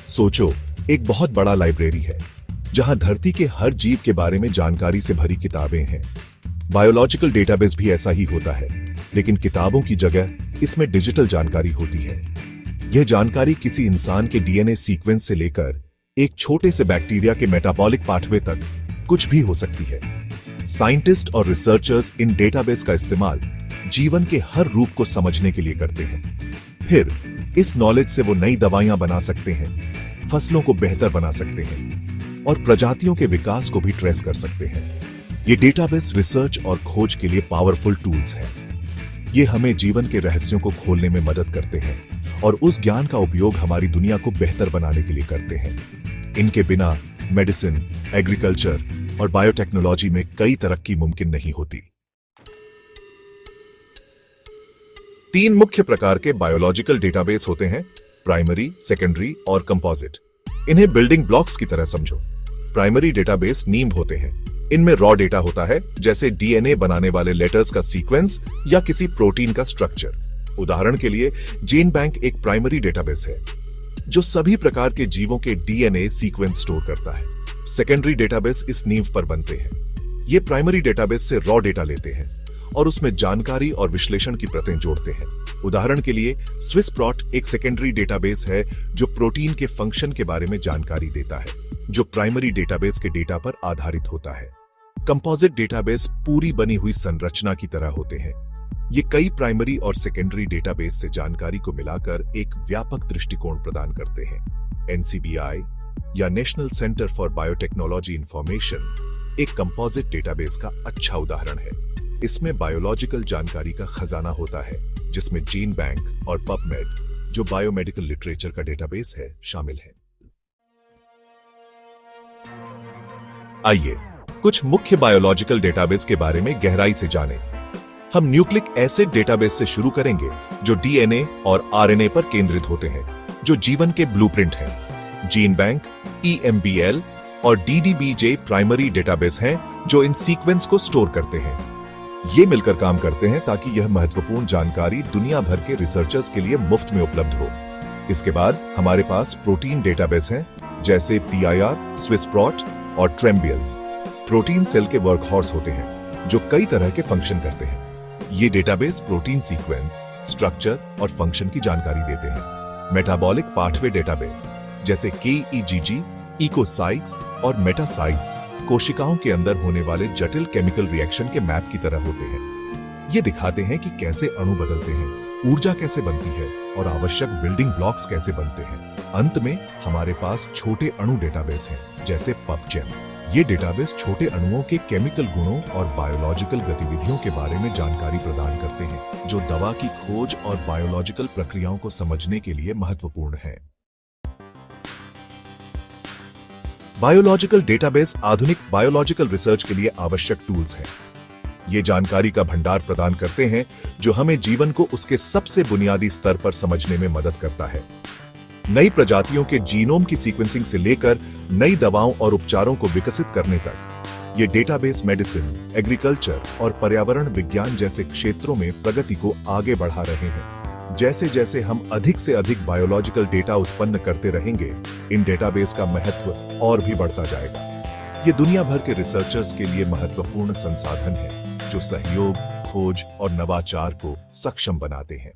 सोचो, एक बहुत बड़ा लाइब्रेरी है जहां धरती के हर जीव के बारे में जानकारी से भरी किताबें हैं। बायोलॉजिकल डेटाबेस भी ऐसा ही होता है, लेकिन किताबों की जगह इसमें डिजिटल जानकारी होती है। यह जानकारी किसी इंसान के डीएनए सीक्वेंस से लेकर एक छोटे से बैक्टीरिया के मेटाबॉलिक पाथवे तक कुछ भी हो सकती है। साइंटिस्ट और रिसर्चर्स इन डेटाबेस का इस्तेमाल जीवन के हर रूप को समझने के लिए करते हैं। फिर इस नॉलेज से वो नई दवाइयां बना सकते हैं, फसलों को बेहतर बना सकते हैं और प्रजातियों के विकास को भी ट्रेस कर सकते हैं। ये डेटाबेस रिसर्च और खोज के लिए पावरफुल टूल्स हैं। ये हमें जीवन के रहस्यों को खोलने में मदद करते हैं और उस ज्ञान का उपयोग हमारी दुनिया को बेहतर बनाने के लिए करते हैं। इनके बिना मेडिसिन, एग्रीकल्चर और बायोटेक्नोलॉजी में कई तरक्की मुमकिन नहीं होती। 3 मुख्य प्रकार के बायोलॉजिकल डेटाबेस होते हैं: प्राइमरी, सेकेंडरी और कंपोजिट। इन्हें बिल्डिंग ब्लॉक्स की तरह समझो। प्राइमरी डेटाबेस नींव होते हैं। इनमें रॉ डेटा होता है, जैसे डीएनए बनाने वाले लेटर्स का सीक्वेंस या किसी प्रोटीन का स्ट्रक्चर। उदाहरण के लिए जीन बैंक एक प्राइमरी डेटाबेस है जो सभी प्रकार के जीवों के डीएनए सीक्वेंस स्टोर करता है। सेकेंडरी डेटाबेस इस नींव पर बनते हैं। ये प्राइमरी डेटाबेस से रॉ डेटा लेते हैं और उसमें जानकारी और विश्लेषण की परतें जोड़ते हैं। उदाहरण के लिए स्विस प्रोट एक सेकेंडरी डेटाबेस है जो प्रोटीन के फंक्शन के बारे में जानकारी देता है, जो प्राइमरी डेटाबेस के डेटा पर आधारित होता है। कंपोजिट डेटाबेस पूरी बनी हुई संरचना की तरह होते हैं। ये कई प्राइमरी और सेकेंडरी डेटाबेस से जानकारी को मिलाकर एक व्यापक दृष्टिकोण प्रदान करते हैं। एनसीबीआई या national centre for biotechnology information एक कंपोजिट डेटाबेस का अच्छा उदाहरण है। इसमें बायोलॉजिकल जानकारी का खजाना होता है, जिसमें जीन बैंक और पबमेड, जो बायोमेडिकल लिटरेचर का डेटाबेस है, शामिल है। आइए कुछ मुख्य बायोलॉजिकल डेटाबेस के बारे में गहराई से जानें। हम न्यूक्लिक एसिड डेटाबेस से शुरू करेंगे, जो डीएनए और आरएनए पर केंद्रित होते हैं, जो जीवन के ब्लूप्रिंट हैं। जीन बैंक, ईएमबीएल और डीडीबीजे प्राइमरी डेटाबेस हैं जो इन सीक्वेंस को स्टोर करते हैं। ये मिलकर काम करते हैं ताकि यह महत्वपूर्ण जानकारी दुनिया भर के रिसर्चर्स के लिए मुफ्त में उपलब्ध हो। इसके बाद हमारे पास प्रोटीन डेटाबेस हैं, जैसे पीआईआर, स्विस प्रोट और ट्रेम्बियल। प्रोटीन सेल के वर्कहॉर्स होते हैं जो कई तरह के फंक्शन करते हैं। ये डेटाबेस प्रोटीन सीक्वेंस, स्ट्रक्चर और फंक्शन की जानकारी देते हैं। मेटाबॉलिक पाथवे डेटाबेस जैसे केईजीजी, इकोसाइट्स और मेटासाइट्स कोशिकाओं के अंदर होने वाले जटिल केमिकल रिएक्शन के मैप की तरह होते हैं। ये दिखाते हैं कि कैसे अणु बदलते हैं, ऊर्जा कैसे बनती है और आवश्यक बिल्डिंग ब्लॉक्स कैसे बनते हैं। अंत में हमारे पास छोटे अणु डेटाबेस हैं, जैसे पबचेम। ये डेटाबेस छोटे अणुओं के केमिकल गुणों और बायोलॉजिकल गतिविधियों के बारे में जानकारी प्रदान करते हैं, जो दवा की खोज और बायोलॉजिकल प्रक्रियाओं को समझने के लिए महत्वपूर्ण है। बायोलॉजिकल डेटाबेस आधुनिक बायोलॉजिकल रिसर्च के लिए आवश्यक टूल्स हैं। ये जानकारी का भंडार प्रदान करते हैं जो हमें जीवन को उसके सबसे बुनियादी स्तर पर समझने में मदद करता है। नई प्रजातियों के जीनोम की सीक्वेंसिंग से लेकर नई दवाओं और उपचारों को विकसित करने तक, ये डेटाबेस मेडिसिन, एग्रीकल्चर और पर्यावरण विज्ञान जैसे क्षेत्रों में प्रगति को आगे बढ़ा रहे हैं। जैसे जैसे हम अधिक से अधिक बायोलॉजिकल डेटा उत्पन्न करते रहेंगे, इन डेटाबेस का महत्व और भी बढ़ता जाएगा। ये दुनिया भर के रिसर्चर्स के लिए महत्वपूर्ण संसाधन है जो सहयोग, खोज और नवाचार को सक्षम बनाते हैं।